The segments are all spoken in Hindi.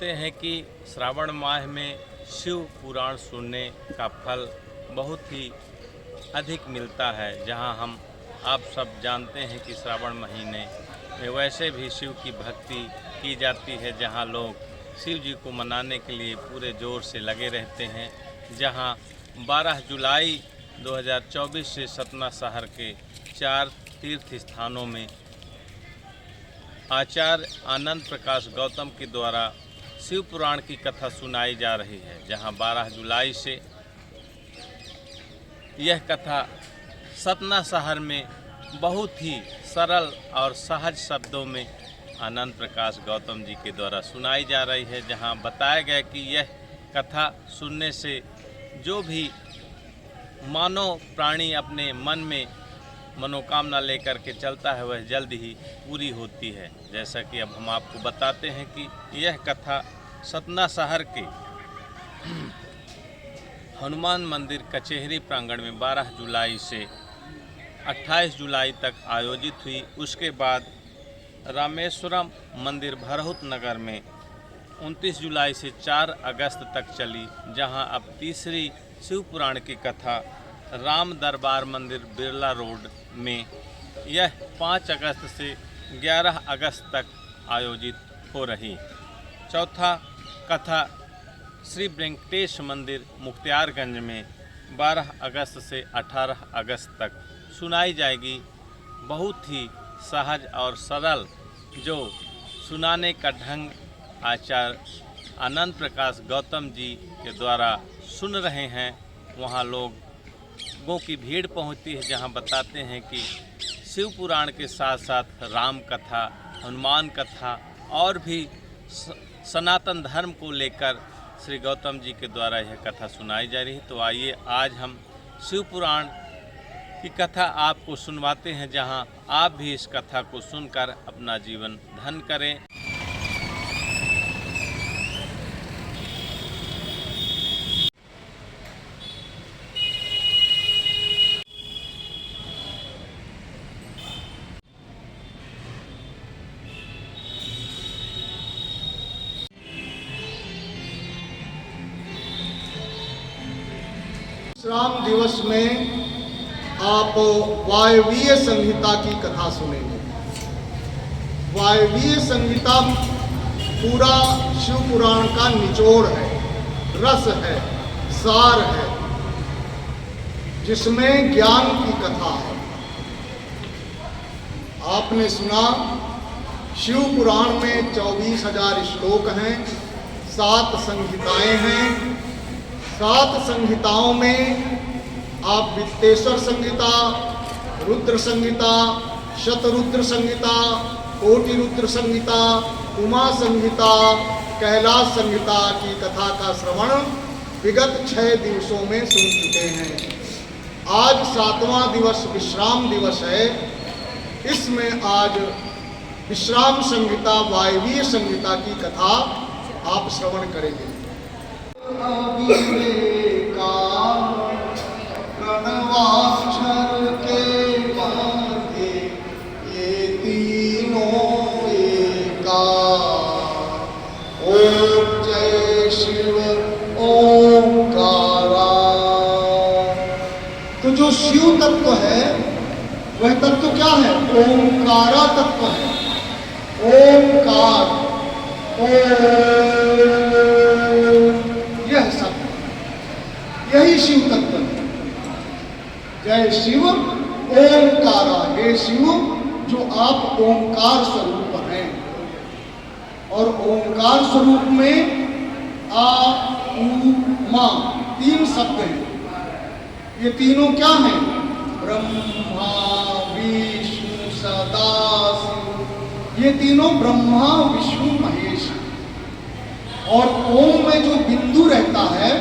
जानते हैं कि श्रावण माह में शिव पुराण सुनने का फल बहुत ही अधिक मिलता है। जहां हम आप सब जानते हैं कि श्रावण महीने में वैसे भी शिव की भक्ति की जाती है, जहां लोग शिव जी को मनाने के लिए पूरे जोर से लगे रहते हैं। जहां 12 जुलाई 2024 से सतना शहर के 4 तीर्थ स्थानों में आचार्य आनंद प्रकाश गौतम के द्वारा शिव पुराण की कथा सुनाई जा रही है। जहां 12 जुलाई से यह कथा सतना शहर में बहुत ही सरल और सहज शब्दों में आनंद प्रकाश गौतम जी के द्वारा सुनाई जा रही है। जहां बताया गया कि यह कथा सुनने से जो भी मानव प्राणी अपने मन में मनोकामना लेकर के चलता है वह जल्द ही पूरी होती है। जैसा कि अब हम आपको बताते हैं कि यह कथा सतना शहर के हनुमान मंदिर कचहरी प्रांगण में 12 जुलाई से 28 जुलाई तक आयोजित हुई। उसके बाद रामेश्वरम मंदिर भरहुत नगर में 29 जुलाई से 4 अगस्त तक चली। जहां अब तीसरी शिव पुराण की कथा राम दरबार मंदिर बिरला रोड में यह 5 अगस्त से 11 अगस्त तक आयोजित हो रही। चौथा कथा श्री वेंकटेश मंदिर मुख्तियारगंज में 12 अगस्त से 18 अगस्त तक सुनाई जाएगी। बहुत ही सहज और सरल जो सुनाने का ढंग आचार्य आनंद प्रकाश गौतम जी के द्वारा सुन रहे हैं। वहाँ लोगों की भीड़ पहुँचती है। जहाँ बताते हैं कि शिव पुराण के साथ साथ राम कथा, हनुमान कथा और भी सनातन धर्म को लेकर श्री गौतम जी के द्वारा यह कथा सुनाई जा रही है। तो आइए आज हम शिव पुराण की कथा आपको सुनवाते हैं, जहां आप भी इस कथा को सुनकर अपना जीवन धन्य करें। विश्राम दिवस में आप वायवीय संहिता की कथा सुनेंगे। वायवीय संहिता पूरा शिव पुराण का निचोड़ है, रस है, सार है, जिसमें ज्ञान की कथा है। आपने सुना शिव पुराण में 24,000 श्लोक हैं, 7 संहिताएं हैं। 7 संहिताओं में आप वित्तेश्वर संहिता, रुद्र संहिता, शतरुद्र संहिता, कोटि रुद्र संहिता, उमा संहिता, कैलाश संहिता की कथा का श्रवण विगत 6 दिवसों में सुन चुके हैं। आज 7वां दिवस विश्राम दिवस है। इसमें आज विश्राम संहिता, वायवीय संहिता की कथा आप श्रवण करेंगे। प्रणवाक्षर के मध्य ये तीनों एकार, ओम जय शिव ओंकारा। तो जो शिव तत्व है वह तत्व क्या है? ओंकारा तत्व है। ओंकार, यह सत्य, यही शिव तत्व है। जय शिव ओंकारा। हे शिव, जो आप ओंकार स्वरूप हैं। और ओंकार स्वरूप में आ, उ, मा 3 शब्द हैं। ये तीनों क्या हैं? ब्रह्मा, विष्णु, सदाशिव। ये तीनों ब्रह्मा, विष्णु, महेश। और ओम में जो बिंदु रहता है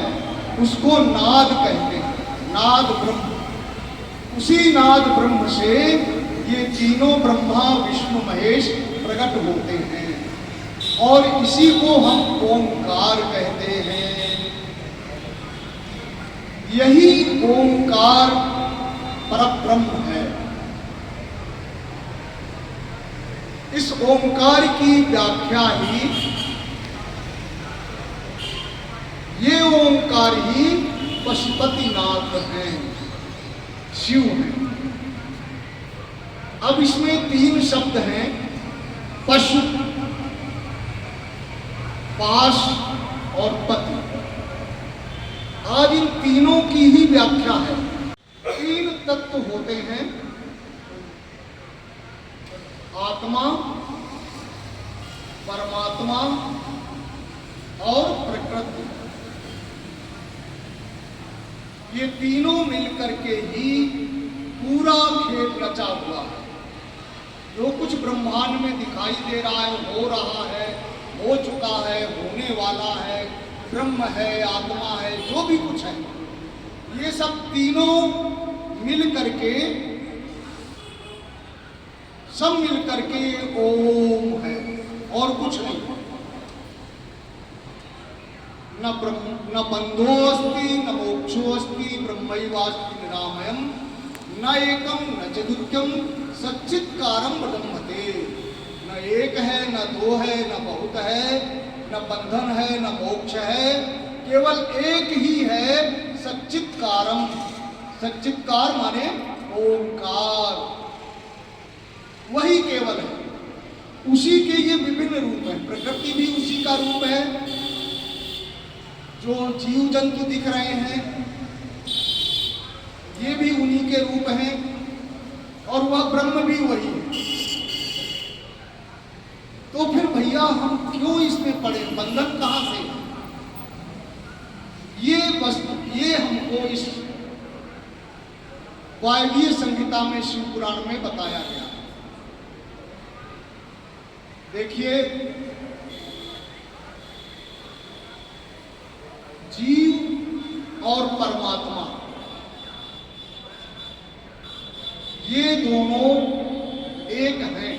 उसको नाद कहते हैं, नाद ब्रह्म। उसी नाद ब्रह्म से ये तीनों ब्रह्मा, विष्णु, महेश प्रकट होते हैं। और इसी को हम ओंकार कहते हैं। यही ओंकार परब्रह्म है। इस ओंकार की व्याख्या ही ये ओंकार ही पशुपतिनाथ हैं, शिव हैं। अब इसमें 3 शब्द हैं, पशु, पाश और पति। आज इन तीनों की ही व्याख्या है। 3 तत्व होते हैं, आत्मा, परमात्मा और प्रकृति। ये तीनों मिलकर के ही पूरा खेल रचा हुआ है। जो कुछ ब्रह्मांड में दिखाई दे रहा है, हो रहा है, हो चुका है, होने वाला है, ब्रह्म है, आत्मा है, जो भी कुछ है, ये सब तीनों मिल करके, सब मिल करके ओम है और कुछ नहीं। न बंधो अस्ति न मोक्षो अस्ति ब्रह्मैवास्ति निरामयम् न एकम न चतुर्थ्यम सच्चित्कारम ब्रह्मते। न एक है, न दो है, न बहुत है, न बंधन है, न मोक्ष है, केवल एक ही है, सच्चित्कारम। सच्चित्कार माने ओंकार, वही केवल है। उसी के ये विभिन्न रूप हैं। प्रकृति भी उसी का रूप है, जो जीव जंतु दिख रहे हैं ये भी उन्हीं के रूप हैं, और वह ब्रह्म भी वही है। तो फिर भैया हम क्यों इसमें पड़े, बंधन कहां से है? ये हमको इस वायवीय संहिता में, शिव पुराण में बताया गया। देखिए, जीव और परमात्मा ये दोनों एक हैं।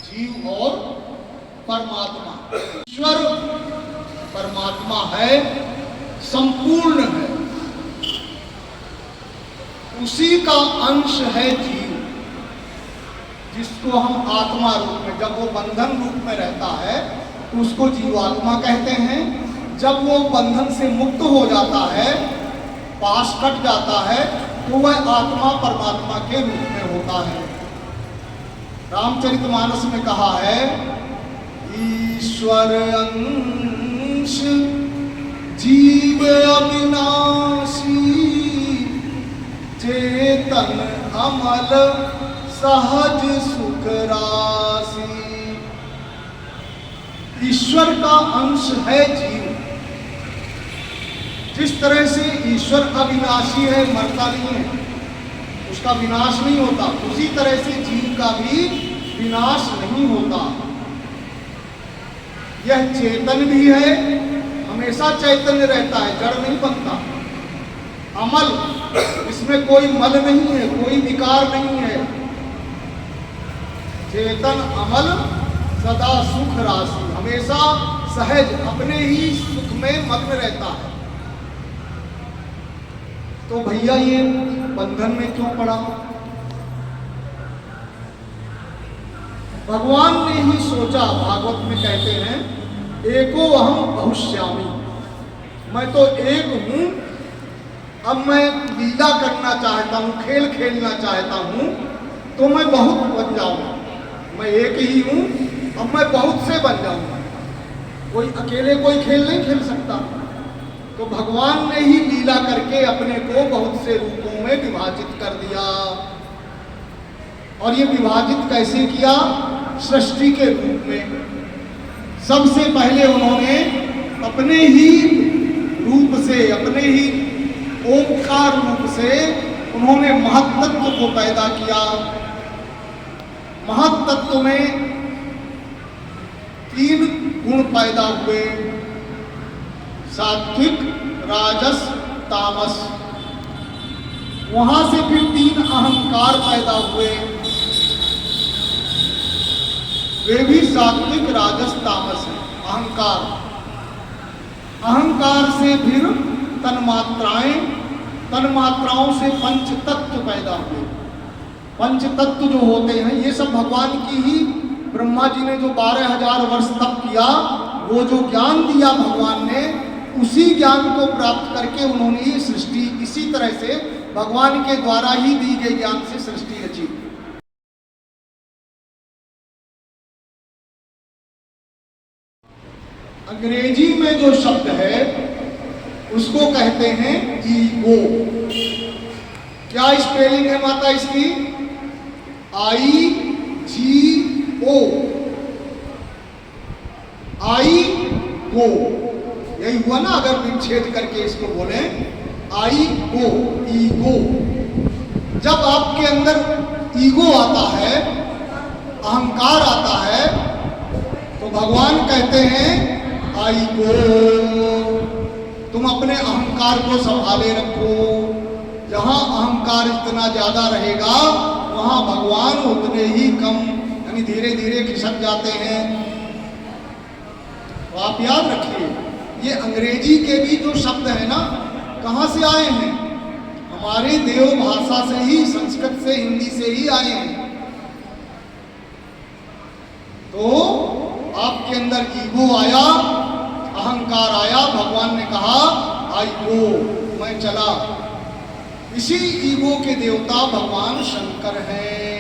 जीव और परमात्मा, ईश्वर परमात्मा है, संपूर्ण है, उसी का अंश है जीव, जिसको हम आत्मा रूप में, जब वो बंधन रूप में रहता है तो उसको जीवात्मा कहते हैं। जब वो बंधन से मुक्त हो जाता है, पाश कट जाता है, तो वह आत्मा परमात्मा के रूप में होता है। रामचरितमानस में कहा है, ईश्वर अंश जीव अविनाशी चेतन अमल सहज सुख राशि। ईश्वर का अंश है जीव। जिस तरह से ईश्वर अविनाशी है, मरता नहीं है, उसका विनाश नहीं होता, उसी तरह से जीव का भी विनाश नहीं होता। यह चेतन भी है, हमेशा चैतन्य रहता है, जड़ नहीं बनता। अमल, इसमें कोई मल नहीं है, कोई विकार नहीं है। चेतन अमल सदा सुख राशि, हमेशा सहज अपने ही सुख में मग्न रहता है। तो भैया ये बंधन में क्यों पड़ा? भगवान ने ही सोचा, भागवत में कहते हैं, एको अहम बहुश्यामी, मैं तो एक हूं, अब मैं लीला करना चाहता हूं, खेल खेलना चाहता हूं, तो मैं बहुत बन जाऊंगा। मैं एक ही हूं, अब मैं बहुत से बन जाऊंगा। कोई अकेले कोई खेल नहीं खेल सकता। तो भगवान ने ही लीला करके अपने को बहुत से रूपों में विभाजित कर दिया। और ये विभाजित कैसे किया? सृष्टि के रूप में। सबसे पहले उन्होंने अपने ही रूप से, अपने ही ओंकार रूप से उन्होंने महत्तत्व को पैदा किया। महत्तत्व में 3 गुण पैदा हुए, सात्विक, राजस, तामस। वहां से फिर 3 अहंकार पैदा हुए, वे भी सात्विक, राजस, तामस है। अहंकार, अहंकार से फिर तन्मात्राएं, तन्मात्राओं से पंच तत्व पैदा हुए। पंच तत्व जो होते हैं, ये सब भगवान की ही, ब्रह्मा जी ने जो 12,000 वर्ष तप किया, वो जो ज्ञान दिया भगवान ने, उसी ज्ञान को प्राप्त करके उन्होंने ही सृष्टि, इसी तरह से भगवान के द्वारा ही दी गई ज्ञान से सृष्टि रची। अंग्रेजी में जो शब्द है उसको कहते हैं ईगो। क्या स्पेलिंग है माता इसकी? IGO, आई गो। यही हुआ ना, अगर विच्छेद करके इसको बोले आई गो, ईगो। जब आपके अंदर ईगो आता है, अहंकार आता है, तो भगवान कहते हैं आई गो, तुम अपने अहंकार को संभाले रखो। जहां अहंकार इतना ज्यादा रहेगा वहां भगवान उतने ही कम, यानी धीरे धीरे खिसक जाते हैं। तो आप याद रखिए, ये अंग्रेजी के भी जो शब्द है ना, कहां से आए हैं? हमारे देव भाषा से ही, संस्कृत से, हिंदी से ही आए हैं। तो आपके अंदर ईगो आया, अहंकार आया, भगवान ने कहा आई गो, मैं चला। इसी ईगो के देवता भगवान शंकर हैं।